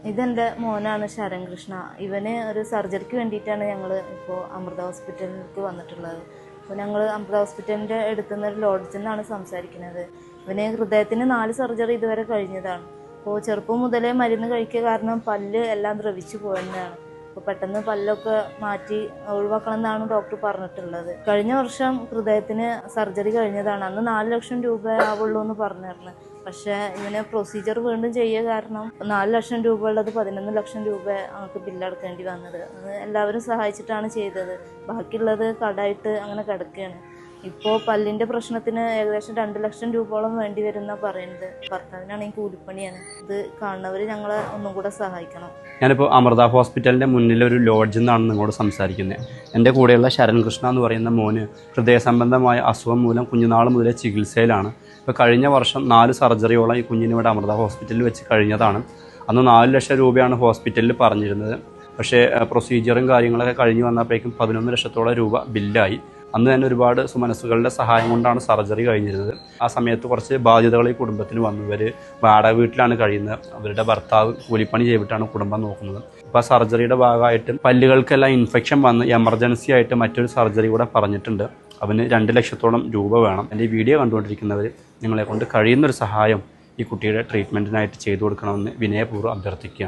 ഇതെൻ്റെ മോനാണ് ശരൺകൃഷ്ണ. ഇവന് ഒരു സർജറിക്ക് വേണ്ടിയിട്ടാണ് ഞങ്ങൾ ഇപ്പോൾ അമൃത ഹോസ്പിറ്റലിലേക്ക് വന്നിട്ടുള്ളത്. അപ്പോൾ ഞങ്ങൾ അമൃത ഹോസ്പിറ്റലിൻ്റെ അടുത്തുനിന്ന് ഒരു ലോഡ്ജിൽ നിന്നാണ് സംസാരിക്കുന്നത്. ഇവന് ഹൃദയത്തിന് 4 സർജറി ഇതുവരെ കഴിഞ്ഞതാണ്. അപ്പോൾ ചെറുപ്പം മുതലേ മരുന്ന് കഴിക്കുക കാരണം പല്ല് എല്ലാം ദ്രവിച്ചു പോയെന്നാണ്. അപ്പോൾ പെട്ടെന്ന് പല്ലൊക്കെ മാറ്റി ഒഴിവാക്കണം എന്നാണ് ഡോക്ടർ പറഞ്ഞിട്ടുള്ളത്. കഴിഞ്ഞ വർഷം ഹൃദയത്തിന് സർജറി കഴിഞ്ഞതാണ്. അന്ന് 4 ലക്ഷം രൂപ ആവുള്ളൂ എന്ന് പറഞ്ഞിരുന്നു. പക്ഷേ ഇങ്ങനെ പ്രൊസീജിയർ വീണ്ടും ചെയ്യുക കാരണം 4 ലക്ഷം രൂപ ഉള്ളത് 11 ലക്ഷം രൂപ നമുക്ക് ബില്ലടക്കേണ്ടി വന്നത്. അത് എല്ലാവരും സഹായിച്ചിട്ടാണ് ചെയ്തത്. ബാക്കിയുള്ളത് കടായിട്ട് അങ്ങനെ കിടക്കുകയാണ്. ഇപ്പോൾ പല്ലിൻ്റെ പ്രശ്നത്തിന് ഏകദേശം 2 ലക്ഷം രൂപയോളം വേണ്ടി വരുന്ന പറയുന്നത്. ഭർത്താവിനാണെങ്കിൽ കൂലിപ്പണിയാണ്. ഇത് കാണുന്നവർ ഞങ്ങളെ ഒന്നും കൂടെ സഹായിക്കണം. ഞാനിപ്പോൾ അമൃത ഹോസ്പിറ്റലിൻ്റെ മുന്നിലൊരു ലോഡ്ജിൽ നിന്നാണ് നിങ്ങളോട് സംസാരിക്കുന്നത്. എൻ്റെ കൂടെയുള്ള ശരൺകൃഷ്ണ എന്ന് പറയുന്ന മോന് ഹൃദയ സംബന്ധമായ അസുഖം മൂലം കുഞ്ഞുനാൾ മുതലേ ചികിത്സയിലാണ്. ഇപ്പോൾ കഴിഞ്ഞ വർഷം 4 സർജറിയോളം ഈ കുഞ്ഞിന് ഇവിടെ അമൃത ഹോസ്പിറ്റലിൽ വെച്ച് കഴിഞ്ഞതാണ്. അന്ന് 4 ലക്ഷം രൂപയാണ് ഹോസ്പിറ്റലിൽ പറഞ്ഞിരുന്നത്. പക്ഷേ പ്രൊസീജിയറും കാര്യങ്ങളൊക്കെ കഴിഞ്ഞ് വന്നപ്പോഴേക്കും 11 ലക്ഷത്തോളം രൂപ ബില്ലായി. അന്ന് തന്നെ ഒരുപാട് സുമനസ്സുകളുടെ സഹായം കൊണ്ടാണ് സർജറി കഴിഞ്ഞിരുന്നത്. ആ സമയത്ത് കുറച്ച് ബാധ്യതകൾ ഈ കുടുംബത്തിന് വന്നു. ഇവർ വാടക വീട്ടിലാണ് കഴിയുന്നത്. അവരുടെ ഭർത്താവ് കൂലിപ്പണി ചെയ്തിട്ടാണ് കുടുംബം നോക്കുന്നത്. അപ്പോൾ ആ സർജറിയുടെ ഭാഗമായിട്ട് പല്ലുകൾക്കെല്ലാം ഇൻഫെക്ഷൻ വന്ന് എമർജൻസി ആയിട്ട് മറ്റൊരു സർജറി കൂടെ പറഞ്ഞിട്ടുണ്ട്. അവന് 2 ലക്ഷത്തോളം രൂപ വേണം. എൻ്റെ ഈ വീഡിയോ കണ്ടുകൊണ്ടിരിക്കുന്നവർ നിങ്ങളെ കൊണ്ട് കഴിയുന്നൊരു സഹായം ഈ കുട്ടിയുടെ ട്രീറ്റ്മെൻറ്റിനായിട്ട് ചെയ്തു കൊടുക്കണമെന്ന് വിനയപൂർവ്വം അഭ്യർത്ഥിക്കുകയാണ്.